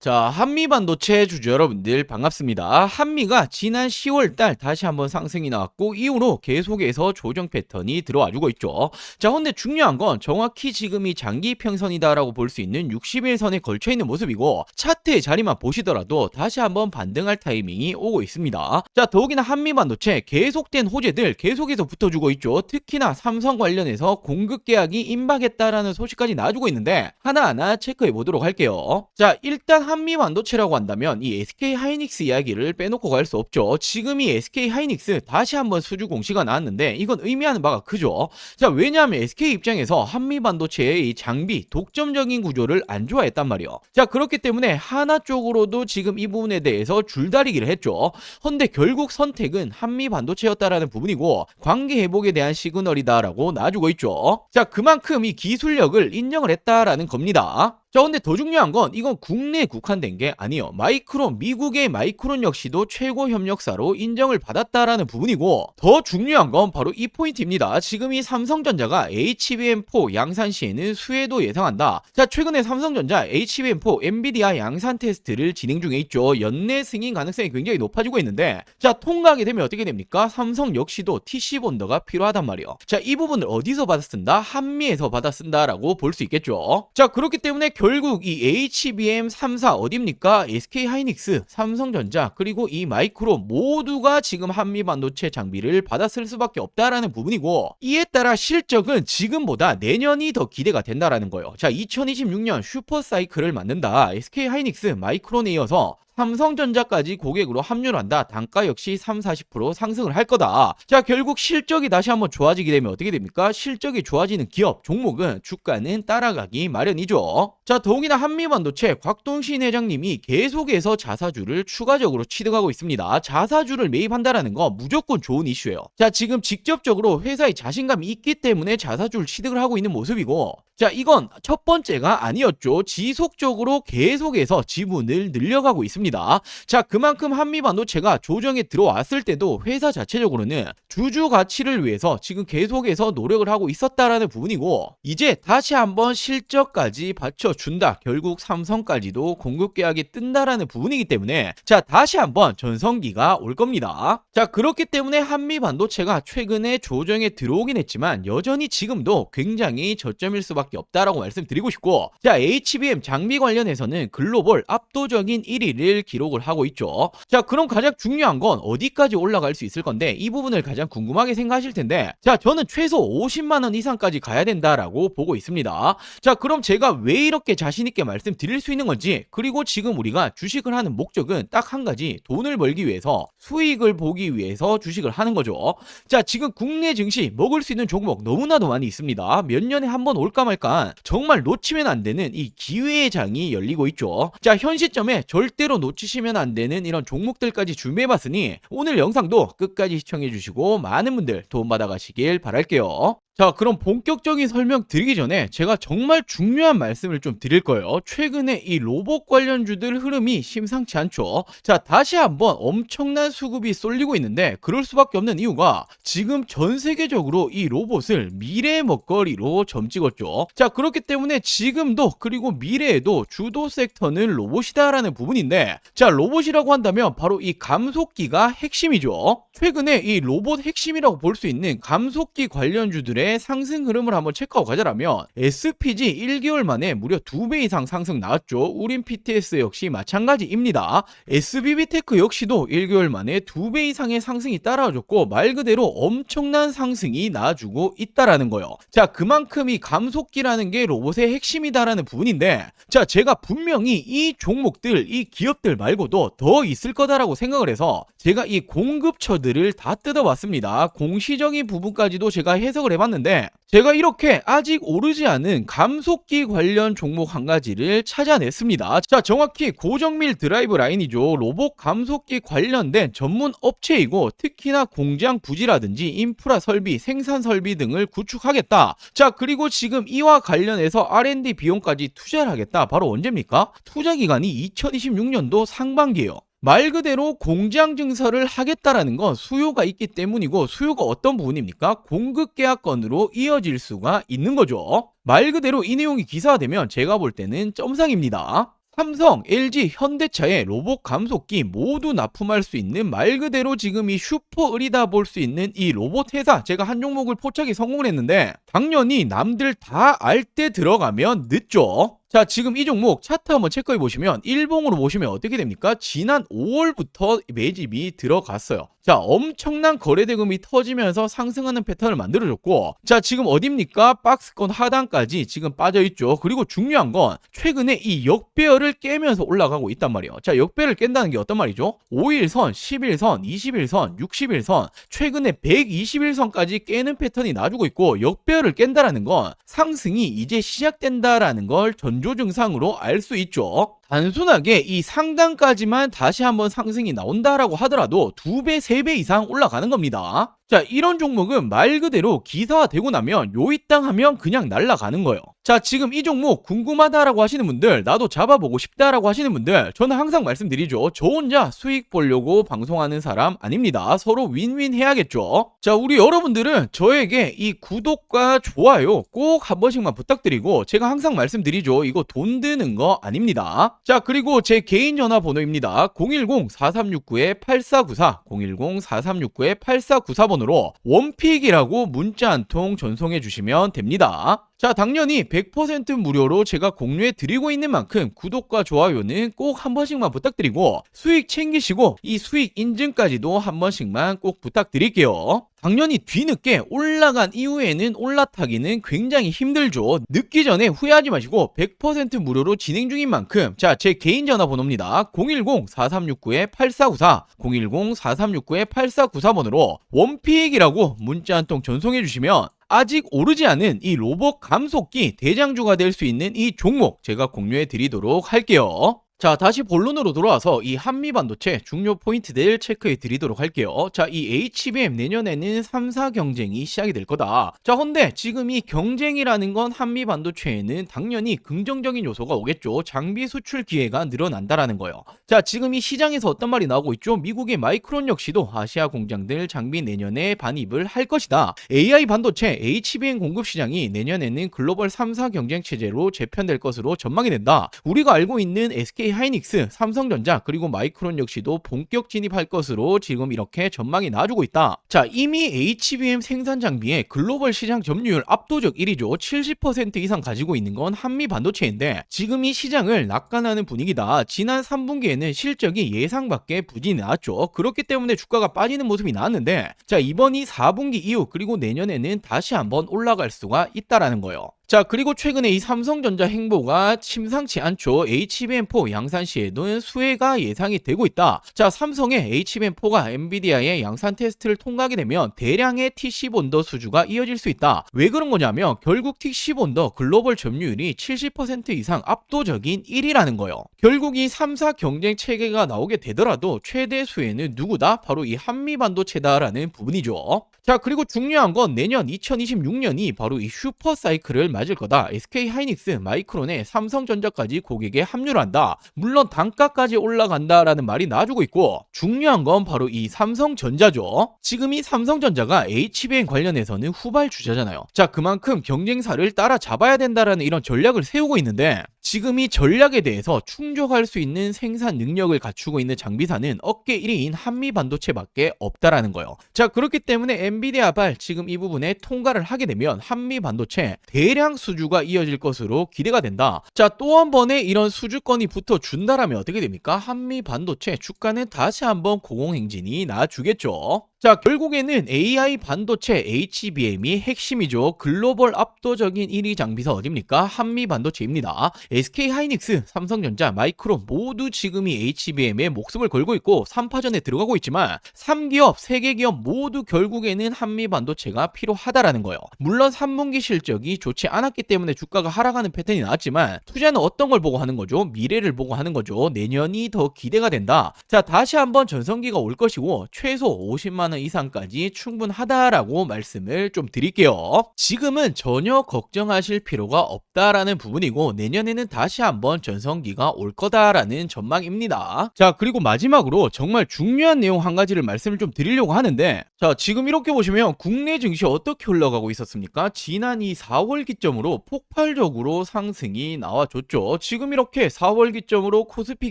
자, 한미반도체 주주 여러분들 반갑습니다. 한미가 지난 10월달 다시 한번 상승이 나왔고 이후로 계속해서 조정 패턴이 들어와주고 있죠. 자, 근데 중요한 건 정확히 지금이 장기 평선이다라고 볼 수 있는 60일선에 걸쳐 있는 모습이고 차트의 자리만 보시더라도 다시 한번 반등할 타이밍이 오고 있습니다. 자, 더욱이나 한미반도체 계속된 호재들 계속해서 붙어주고 있죠. 특히나 삼성 관련해서 공급 계약이 임박했다라는 소식까지 나와주고 있는데 하나하나 체크해 보도록 할게요. 자, 일단 한미 반도체라고 한다면 이 SK 하이닉스 이야기를 빼놓고 갈 수 없죠. 지금 이 SK 하이닉스 다시 한번 수주 공시가 나왔는데 이건 의미하는 바가 크죠. 자, 왜냐하면 SK 입장에서 한미 반도체의 이 장비 독점적인 구조를 안 좋아했단 말이요. 자, 그렇기 때문에 하나 쪽으로도 지금 이 부분에 대해서 줄다리기를 했죠. 헌데 결국 선택은 한미 반도체였다라는 부분이고 관계 회복에 대한 시그널이다라고 놔주고 있죠. 자, 그만큼 이 기술력을 인정을 했다라는 겁니다. 자, 근데 더 중요한 건 이건 국내에 국한된 게 아니에요. 마이크론, 미국의 마이크론 역시도 최고 협력사로 인정을 받았다라는 부분이고 더 중요한 건 바로 이 포인트입니다. 지금 이 삼성전자가 HBM4 양산 시에는 수혜도 예상한다. 자, 최근에 삼성전자 HBM4 엔비디아 양산 테스트를 진행 중에 있죠. 연내 승인 가능성이 굉장히 높아지고 있는데 자, 통과하게 되면 어떻게 됩니까? 삼성 역시도 TC 본더가 필요하단 말이에요. 자, 이 부분을 어디서 받아 쓴다? 한미에서 받아 쓴다라고 볼 수 있겠죠. 자, 그렇기 때문에 결국 이 HBM 3사 어딥니까? SK 하이닉스, 삼성전자, 그리고 이 마이크론 모두가 지금 한미 반도체 장비를 받았을 수밖에 없다라는 부분이고 이에 따라 실적은 지금보다 내년이 더 기대가 된다라는 거예요. 자, 2026년 슈퍼 사이클을 맞는다. SK 하이닉스, 마이크론에 이어서 삼성전자까지 고객으로 합류를 한다. 단가 역시 30-40% 상승을 할 거다. 자, 결국 실적이 다시 한번 좋아지게 되면 어떻게 됩니까? 실적이 좋아지는 기업, 종목은 주가는 따라가기 마련이죠. 자, 더욱이나 한미반도체 곽동신 회장님이 계속해서 자사주를 추가적으로 취득하고 있습니다. 자사주를 매입한다라는 거 무조건 좋은 이슈예요. 자, 지금 직접적으로 회사에 자신감이 있기 때문에 자사주를 취득을 하고 있는 모습이고 자, 이건 첫 번째가 아니었죠. 지속적으로 계속해서 지분을 늘려가고 있습니다. 자, 그만큼 한미반도체가 조정에 들어왔을 때도 회사 자체적으로는 주주 가치를 위해서 지금 계속해서 노력을 하고 있었다라는 부분이고 이제 다시 한번 실적까지 받쳐준다. 결국 삼성까지도 공급 계약이 뜬다라는 부분이기 때문에 자, 다시 한번 전성기가 올 겁니다. 자, 그렇기 때문에 한미반도체가 최근에 조정에 들어오긴 했지만 여전히 지금도 굉장히 저점일 수밖에 없다라고 말씀드리고 싶고 자, HBM 장비 관련해서는 글로벌 압도적인 1위를 기록을 하고 있죠. 자, 그럼 가장 중요한 건 어디까지 올라갈 수 있을 건데 이 부분을 가장 궁금하게 생각하실 텐데 자, 저는 최소 50만원 이상까지 가야 된다라고 보고 있습니다. 자, 그럼 제가 왜 이렇게 자신있게 말씀드릴 수 있는 건지 그리고 지금 우리가 주식을 하는 목적은 딱 한 가지 돈을 벌기 위해서 수익을 보기 위해서 주식을 하는 거죠. 자, 지금 국내 증시 먹을 수 있는 종목 너무나도 많이 있습니다. 몇 년에 한 번 올까 말까 정말 놓치면 안 되는 이 기회의 장이 열리고 있죠. 자, 현 시점에 절대로 놓치시면 안 되는 이런 종목들까지 준비해봤으니 오늘 영상도 끝까지 시청해주시고 많은 분들 도움받아 가시길 바랄게요. 자, 그럼 본격적인 설명 드리기 전에 제가 정말 중요한 말씀을 좀 드릴 거예요. 최근에 이 로봇 관련주들 흐름이 심상치 않죠. 자, 다시 한번 엄청난 수급이 쏠리고 있는데 그럴 수밖에 없는 이유가 지금 전 세계적으로 이 로봇을 미래의 먹거리로 점찍었죠. 자, 그렇기 때문에 지금도 그리고 미래에도 주도 섹터는 로봇이다라는 부분인데 자, 로봇이라고 한다면 바로 이 감속기가 핵심이죠. 최근에 이 로봇 핵심이라고 볼 수 있는 감속기 관련주들의 상승 흐름을 한번 체크하고 가자라면 SPG 1개월 만에 무려 2배 이상 상승 나왔죠. 우린 PTS 역시 마찬가지입니다. SBB테크 역시도 1개월 만에 2배 이상의 상승이 따라와줬고 말 그대로 엄청난 상승이 나와주고 있다라는 거예요. 자, 그만큼 이 감속기라는 게 로봇의 핵심이다라는 부분인데 자, 제가 분명히 이 종목들, 이 기업들 말고도 더 있을 거다라고 생각을 해서 제가 이 공급처들을 다 뜯어봤습니다. 공시적인 부분까지도 제가 해석을 해봤는데 제가 이렇게 아직 오르지 않은 감속기 관련 종목 한 가지를 찾아냈습니다. 자, 정확히 고정밀 드라이브 라인이죠. 로봇 감속기 관련된 전문 업체이고 특히나 공장 부지라든지 인프라 설비, 생산 설비 등을 구축하겠다. 자, 그리고 지금 이와 관련해서 R&D 비용까지 투자를 하겠다. 바로 언제입니까? 투자 기간이 2026년도 상반기예요. 말 그대로 공장 증설을 하겠다라는 건 수요가 있기 때문이고 수요가 어떤 부분입니까? 공급 계약건으로 이어질 수가 있는 거죠. 말 그대로 이 내용이 기사화되면 제가 볼 때는 점상입니다. 삼성, LG, 현대차의 로봇 감속기 모두 납품할 수 있는 말 그대로 지금 이 슈퍼 을이다 볼 수 있는 이 로봇 회사, 제가 한 종목을 포착에 성공을 했는데 당연히 남들 다 알 때 들어가면 늦죠. 자, 지금 이 종목 차트 한번 체크해 보시면 일봉으로 보시면 어떻게 됩니까? 지난 5월부터 매집이 들어갔어요. 자, 엄청난 거래 대금이 터지면서 상승하는 패턴을 만들어줬고, 자, 지금 어딥니까? 박스권 하단까지 지금 빠져있죠. 그리고 중요한 건 최근에 이 역배열을 깨면서 올라가고 있단 말이에요. 자, 역배를 깬다는 게 어떤 말이죠? 5일선, 10일선, 20일선, 60일선, 최근에 120일선까지 깨는 패턴이 나주고 있고, 역배열을 깬다라는 건 상승이 이제 시작된다라는 걸 전조 증상으로 알 수 있죠. 단순하게 이 상단까지만 다시 한번 상승이 나온다라고 하더라도 2배, 3배 이상 올라가는 겁니다. 자, 이런 종목은 말 그대로 기사화되고 나면 요이땅 하면 그냥 날아가는 거예요. 자, 지금 이 종목 궁금하다라고 하시는 분들, 나도 잡아보고 싶다라고 하시는 분들, 저는 항상 말씀드리죠. 저 혼자 수익 보려고 방송하는 사람 아닙니다. 서로 윈윈 해야겠죠. 자, 우리 여러분들은 저에게 이 구독과 좋아요 꼭 한 번씩만 부탁드리고, 제가 항상 말씀드리죠. 이거 돈 드는 거 아닙니다. 자, 그리고 제 개인 전화번호입니다. 010-4369-8494, 010-4369-8494번으로 원픽이라고 문자 한 통 전송해 주시면 됩니다. 자, 당연히 100% 무료로 제가 공유해 드리고 있는 만큼 구독과 좋아요는 꼭 한 번씩만 부탁드리고, 수익 챙기시고 이 수익 인증까지도 한 번씩만 꼭 부탁드릴게요. 당연히 뒤늦게 올라간 이후에는 올라타기는 굉장히 힘들죠. 늦기 전에 후회하지 마시고 100% 무료로 진행 중인 만큼, 자, 제 개인 전화번호입니다. 010-4369-8494, 010-4369-8494번으로 원픽이라고 문자 한 통 전송해 주시면 아직 오르지 않은 이 로봇 감속기 대장주가 될 수 있는 이 종목 제가 공유해 드리도록 할게요. 자, 다시 본론으로 돌아와서 이 한미반도체 중요 포인트들 체크해 드리도록 할게요. 자, 이 HBM 내년에는 3사 경쟁이 시작이 될 거다. 자, 근데 지금 이 경쟁이라는 건 한미반도체에는 당연히 긍정적인 요소가 오겠죠. 장비 수출 기회가 늘어난다라는 거예요. 자, 지금 이 시장에서 어떤 말이 나오고 있죠? 미국의 마이크론 역시도 아시아 공장들 장비 내년에 반입을 할 것이다. AI 반도체, HBM 공급 시장이 내년에는 글로벌 3사 경쟁 체제로 재편될 것으로 전망이 된다. 우리가 알고 있는 SK 하이닉스, 삼성전자, 그리고 마이크론 역시도 본격 진입할 것으로 지금 이렇게 전망이 나와주고 있다. 자, 이미 HBM 생산 장비의 글로벌 시장 점유율 압도적 1위죠. 70% 이상 가지고 있는 건 한미 반도체인데 지금 이 시장을 낙관하는 분위기다. 지난 3분기에는 실적이 예상 밖의 부진이 나왔죠. 그렇기 때문에 주가가 빠지는 모습이 나왔는데, 자, 이번이 4분기 이후 그리고 내년에는 다시 한번 올라갈 수가 있다라는 거예요. 자, 그리고 최근에 이 삼성전자 행보가 심상치 않죠. HBM4 양산시에는 수혜가 예상이 되고 있다. 자, 삼성의 HBM4가 엔비디아의 양산 테스트를 통과하게 되면 대량의 TC 본더 수주가 이어질 수 있다. 왜 그런 거냐면 결국 TC 본더 글로벌 점유율이 70% 이상 압도적인 1위라는 거예요. 결국 이 3사 경쟁 체계가 나오게 되더라도 최대 수혜는 누구다? 바로 이 한미반도체다라는 부분이죠. 자, 그리고 중요한 건 내년 2026년이 바로 이 슈퍼 사이클을 맞을 거다. SK 하이닉스, 마이크론에 삼성전자까지 고객에 합류를 한다. 물론 단가까지 올라간다라는 말이 나와주고 있고, 중요한 건 바로 이 삼성전자죠. 지금 이 삼성전자가 HBM 관련해서는 후발주자잖아요. 자, 그만큼 경쟁사를 따라잡아야 된다라는 이런 전략을 세우고 있는데, 지금 이 전략에 대해서 충족할 수 있는 생산 능력을 갖추고 있는 장비사는 업계 1위인 한미반도체밖에 없다라는 거예요. 자, 그렇기 때문에 엔비디아발 지금 이 부분에 통과를 하게 되면 한미반도체 대량 수주가 이어질 것으로 기대가 된다. 자, 또 한 번의 이런 수주권이 붙어준다라면 어떻게 됩니까? 한미반도체 주가는 다시 한번 고공행진이 나와주겠죠. 자, 결국에는 AI 반도체 HBM이 핵심이죠. 글로벌 압도적인 1위 장비사 어딥니까? 한미 반도체입니다. SK 하이닉스, 삼성전자, 마이크론 모두 지금 이 HBM에 목숨을 걸고 있고 3파전에 들어가고 있지만 3기업, 3개 기업 모두 결국에는 한미 반도체가 필요하다라는 거예요. 물론 3분기 실적이 좋지 않았기 때문에 주가가 하락하는 패턴이 나왔지만 투자는 어떤 걸 보고 하는 거죠? 미래를 보고 하는 거죠. 내년이 더 기대가 된다. 자, 다시 한번 전성기가 올 것이고 최소 50만 30만 원 이상까지 충분하다라고 말씀을 좀 드릴게요. 지금은 전혀 걱정하실 필요가 없다라는 부분이고 내년에는 다시 한번 전성기가 올 거다라는 전망입니다. 자, 그리고 마지막으로 정말 중요한 내용 한 가지를 말씀을 좀 드리려고 하는데, 자, 지금 이렇게 보시면 국내 증시 어떻게 흘러가고 있었습니까? 지난 이 4월 기점으로 폭발적으로 상승이 나와줬죠. 지금 이렇게 4월 기점으로 코스피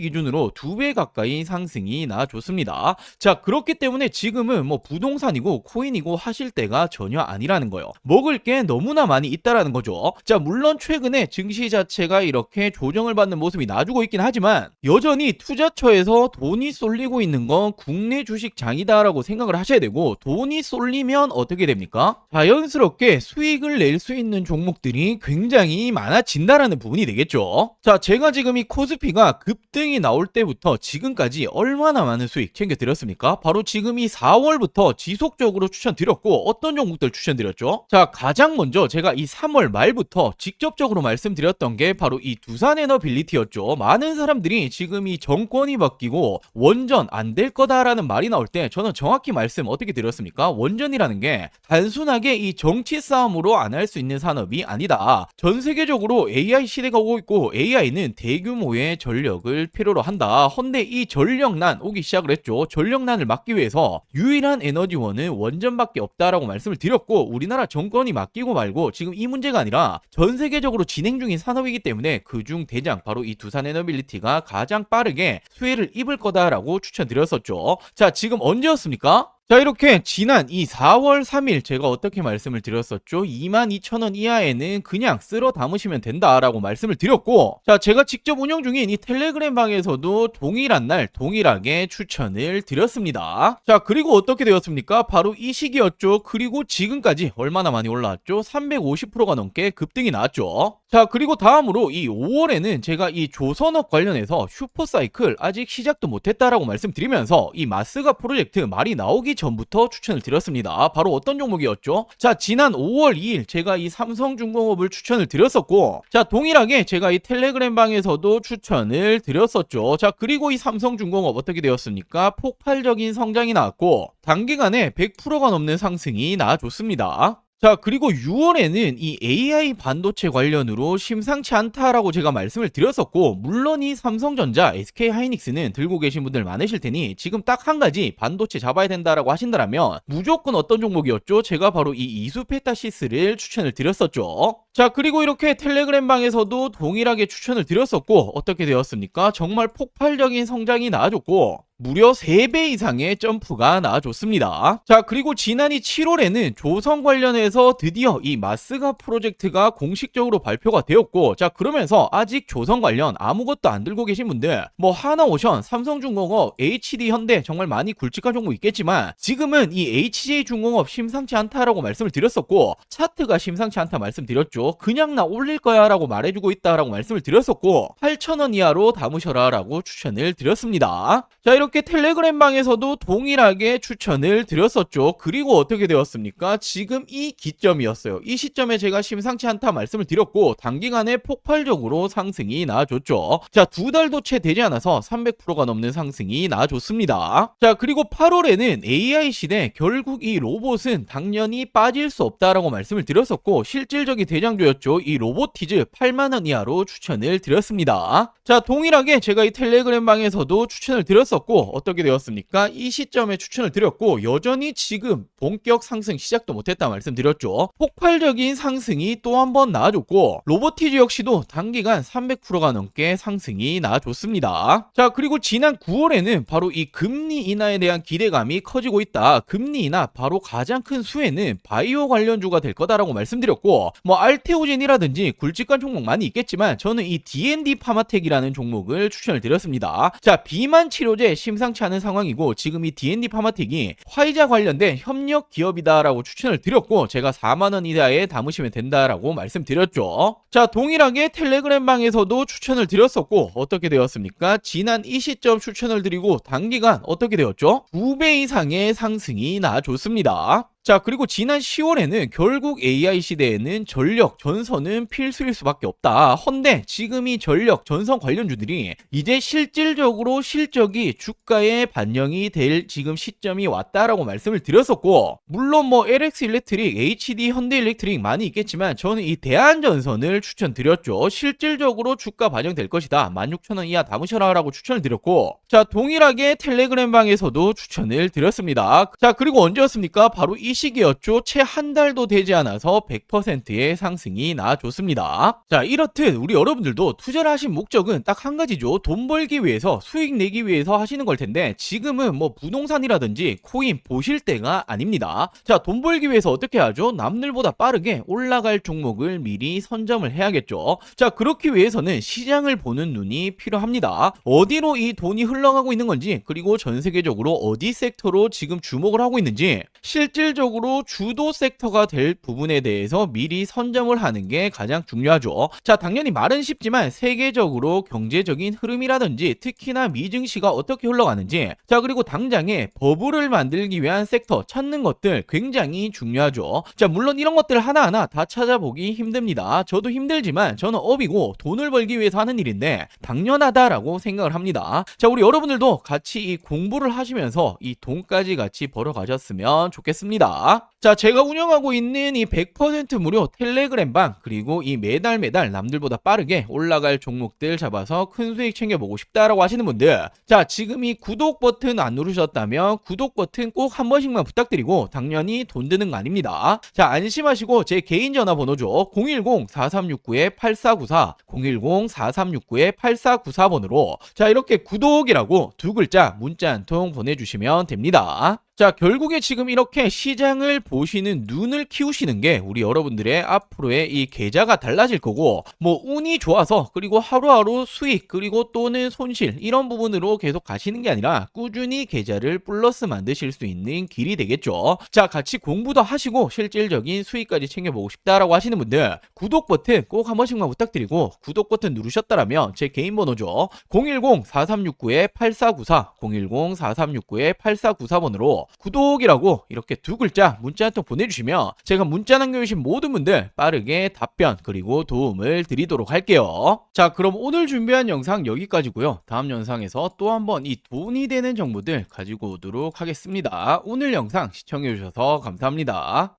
기준으로 2배 가까이 상승이 나와줬습니다. 자, 그렇기 때문에 지금은 뭐 부동산이고 코인이고 하실 때가 전혀 아니라는 거예요. 먹을 게 너무나 많이 있다라는 거죠. 자, 물론 최근에 증시 자체가 이렇게 조정을 받는 모습이 나와주고 있긴 하지만 여전히 투자처에서 돈이 쏠리고 있는 건 국내 주식장이다라고 생각을 하셔야 되고, 돈이 쏠리면 어떻게 됩니까? 자연스럽게 수익을 낼 수 있는 종목들이 굉장히 많아진다라는 부분이 되겠죠. 자, 제가 지금 이 코스피가 급등이 나올 때부터 지금까지 얼마나 많은 수익 챙겨드렸습니까? 바로 지금 이 4월부터 지속적으로 추천드렸고, 어떤 종목들 추천드렸죠? 자, 가장 먼저 제가 이 3월 말부터 직접적으로 말씀드렸던 게 바로 이 두산에너빌리티였죠. 많은 사람들이 지금 이 정권이 바뀌고 원전 안 될 거다라는 말이 나올 때 저는 정확히 말씀 어떻게 드렸습니까? 원전이라는 게 단순하게 이 정치 싸움으로 안 할 수 있는 산업이 아니다. 전 세계적으로 AI 시대가 오고 있고 AI는 대규모의 전력을 필요로 한다. 헌데 이 전력난 오기 시작을 했죠. 전력난을 막기 위해서 유일한 에너지원은 원전밖에 없다라고 말씀을 드렸고, 우리나라 정권이 맡기고 말고 지금 이 문제가 아니라 전 세계적으로 진행 중인 산업이기 때문에 그중 대장 바로 이 두산에너빌리티가 가장 빠르게 수혜를 입을 거다라고 추천드렸었죠. 자, 지금 언제였습니까? 자, 이렇게 지난 이 4월 3일 제가 어떻게 말씀을 드렸었죠? 22,000원 이하에는 그냥 쓸어 담으시면 된다라고 말씀을 드렸고, 자, 제가 직접 운영 중인 이 텔레그램 방에서도 동일한 날 동일하게 추천을 드렸습니다. 자, 그리고 어떻게 되었습니까? 바로 이 시기였죠. 그리고 지금까지 얼마나 많이 올라왔죠? 350%가 넘게 급등이 나왔죠. 자, 그리고 다음으로 이 5월에는 제가 이 조선업 관련해서 슈퍼사이클 아직 시작도 못했다라고 말씀드리면서 이 마스가 프로젝트 말이 나오기 전부터 추천을 드렸습니다. 바로 어떤 종목이었죠? 자, 지난 5월 2일 제가 이 삼성중공업을 추천을 드렸었고, 자, 동일하게 제가 이 텔레그램 방에서도 추천을 드렸었죠. 자, 그리고 이 삼성중공업 어떻게 되었습니까? 폭발적인 성장이 나왔고 단기간에 100%가 넘는 상승이 나와줬습니다. 자, 그리고 6월에는 이 AI 반도체 관련으로 심상치 않다라고 제가 말씀을 드렸었고, 물론 이 삼성전자, SK하이닉스는 들고 계신 분들 많으실 테니 지금 딱 한 가지 반도체 잡아야 된다라고 하신다면 무조건 어떤 종목이었죠? 제가 바로 이 이수페타시스를 추천을 드렸었죠. 자, 그리고 이렇게 텔레그램 방에서도 동일하게 추천을 드렸었고, 어떻게 되었습니까? 정말 폭발적인 성장이 나와줬고 무려 3배 이상의 점프가 나와줬습니다. 자, 그리고 지난해 7월에는 조선 관련해서 드디어 이 마스가 프로젝트가 공식적으로 발표가 되었고, 자, 그러면서 아직 조선 관련 아무것도 안 들고 계신 분들 뭐 하나오션, 삼성중공업, HD현대 정말 많이 굵직한 종목 있겠지만 지금은 이 HJ중공업 심상치 않다라고 말씀을 드렸었고, 차트가 심상치 않다 말씀드렸죠. 그냥 나 올릴 거야 라고 말해주고 있다라고 말씀을 드렸었고 8,000원 이하로 담으셔라 라고 추천을 드렸습니다. 자, 이렇게 텔레그램 방에서도 동일하게 추천을 드렸었죠. 그리고 어떻게 되었습니까? 지금 이 기점이었어요. 이 시점에 제가 심상치 않다 말씀을 드렸고 단기간에 폭발적으로 상승이 나와줬죠. 자, 2달도 채 되지 않아서 300%가 넘는 상승이 나와줬습니다. 자, 그리고 8월에는 AI 시대 결국 이 로봇은 당연히 빠질 수 없다라고 말씀을 드렸었고 실질적인 대장주였죠. 이 로보티즈 8만원 이하로 추천을 드렸습니다. 자, 동일하게 제가 이 텔레그램 방에서도 추천을 드렸었고 어떻게 되었습니까? 이 시점에 추천을 드렸고 여전히 지금 본격 상승 시작도 못했다 말씀드렸죠. 폭발적인 상승이 또 한 번 나와줬고 로보티즈 역시도 단기간 300%가 넘게 상승이 나와줬습니다. 자, 그리고 지난 9월에는 바로 이 금리 인하에 대한 기대감이 커지고 있다. 금리 인하 바로 가장 큰 수혜는 바이오 관련주가 될 거다라고 말씀드렸고 뭐 알테오젠이라든지 굵직한 종목 많이 있겠지만 저는 이 D&D 파마텍이라는 종목을 추천을 드렸습니다. 자, 비만 치료제 심상치 않은 상황이고 지금 이 D&D 파마텍이 화이자 관련된 협력 기업이다라고 추천을 드렸고 제가 4만원 이하에 담으시면 된다라고 말씀드렸죠. 자, 동일하게 텔레그램 방에서도 추천을 드렸었고 어떻게 되었습니까? 지난 이 시점 추천을 드리고 단기간 어떻게 되었죠? 2배 이상의 상승이 나와줬습니다. 자, 그리고 지난 10월에는 결국 AI 시대에는 전력, 전선은 필수일 수밖에 없다. 헌데 지금 이 전력, 전선 관련주들이 이제 실질적으로 실적이 주가에 반영이 될 지금 시점이 왔다라고 말씀을 드렸었고, 물론 뭐 LX 일렉트릭, HD 현대 일렉트릭 많이 있겠지만 저는 이 대한전선을 추천드렸죠. 실질적으로 주가 반영될 것이다. 16,000원 이하 담으셔라라고 추천을 드렸고, 자, 동일하게 텔레그램 방에서도 추천을 드렸습니다. 자, 그리고 언제였습니까? 바로 이 시기였죠. 채 한 달도 되지 않아서 100%의 상승이 나와줬습니다. 자, 이렇듯 우리 여러분들도 투자를 하신 목적은 딱 한 가지죠. 돈 벌기 위해서, 수익 내기 위해서 하시는 걸 텐데, 지금은 뭐 부동산이라든지 코인 보실 때가 아닙니다. 자, 돈 벌기 위해서 어떻게 하죠? 남들보다 빠르게 올라갈 종목을 미리 선점을 해야겠죠. 자, 그렇기 위해서는 시장을 보는 눈이 필요합니다. 어디로 이 돈이 흘러가고 있는 건지, 그리고 전 세계적으로 어디 섹터로 지금 주목을 하고 있는지, 실질적으로 주도 섹터가 될 부분에 대해서 미리 선점을 하는 게 가장 중요하죠. 자, 당연히 말은 쉽지만 세계적으로 경제적인 흐름이라든지 특히나 미증시가 어떻게 흘러가는지, 자, 그리고 당장에 버블을 만들기 위한 섹터 찾는 것들 굉장히 중요하죠. 자, 물론 이런 것들 하나하나 다 찾아보기 힘듭니다. 저도 힘들지만 저는 업이고 돈을 벌기 위해서 하는 일인데 당연하다라고 생각을 합니다. 자, 우리 여러분들도 같이 이 공부를 하시면서 이 돈까지 같이 벌어가셨으면 좋겠습니다. 자, 제가 운영하고 있는 이 100% 무료 텔레그램 방, 그리고 이 매달 남들보다 빠르게 올라갈 종목들 잡아서 큰 수익 챙겨보고 싶다라고 하시는 분들, 자, 지금 이 구독 버튼 안 누르셨다면 구독 버튼 꼭 한 번씩만 부탁드리고, 당연히 돈 드는 거 아닙니다. 자, 안심하시고 제 개인 전화번호죠. 010-4369-8494, 010-4369-8494번으로 자, 이렇게 구독이라고 두 글자 문자 한 통 보내주시면 됩니다. 자, 결국에 지금 이렇게 시장을 보시는 눈을 키우시는 게 우리 여러분들의 앞으로의 이 계좌가 달라질 거고, 뭐 운이 좋아서 그리고 하루하루 수익 그리고 또는 손실 이런 부분으로 계속 가시는 게 아니라 꾸준히 계좌를 플러스 만드실 수 있는 길이 되겠죠. 자, 같이 공부도 하시고 실질적인 수익까지 챙겨보고 싶다라고 하시는 분들, 구독 버튼 꼭 한 번씩만 부탁드리고, 구독 버튼 누르셨다라면 제 개인 번호죠. 010-4369-8494, 010-4369-8494번으로 구독이라고 이렇게 두 글자 문자 한 통 보내주시면 제가 문자 남겨주신 모든 분들 빠르게 답변 그리고 도움을 드리도록 할게요. 자, 그럼 오늘 준비한 영상 여기까지고요. 다음 영상에서 또 한번 이 돈이 되는 정보들 가지고 오도록 하겠습니다. 오늘 영상 시청해주셔서 감사합니다.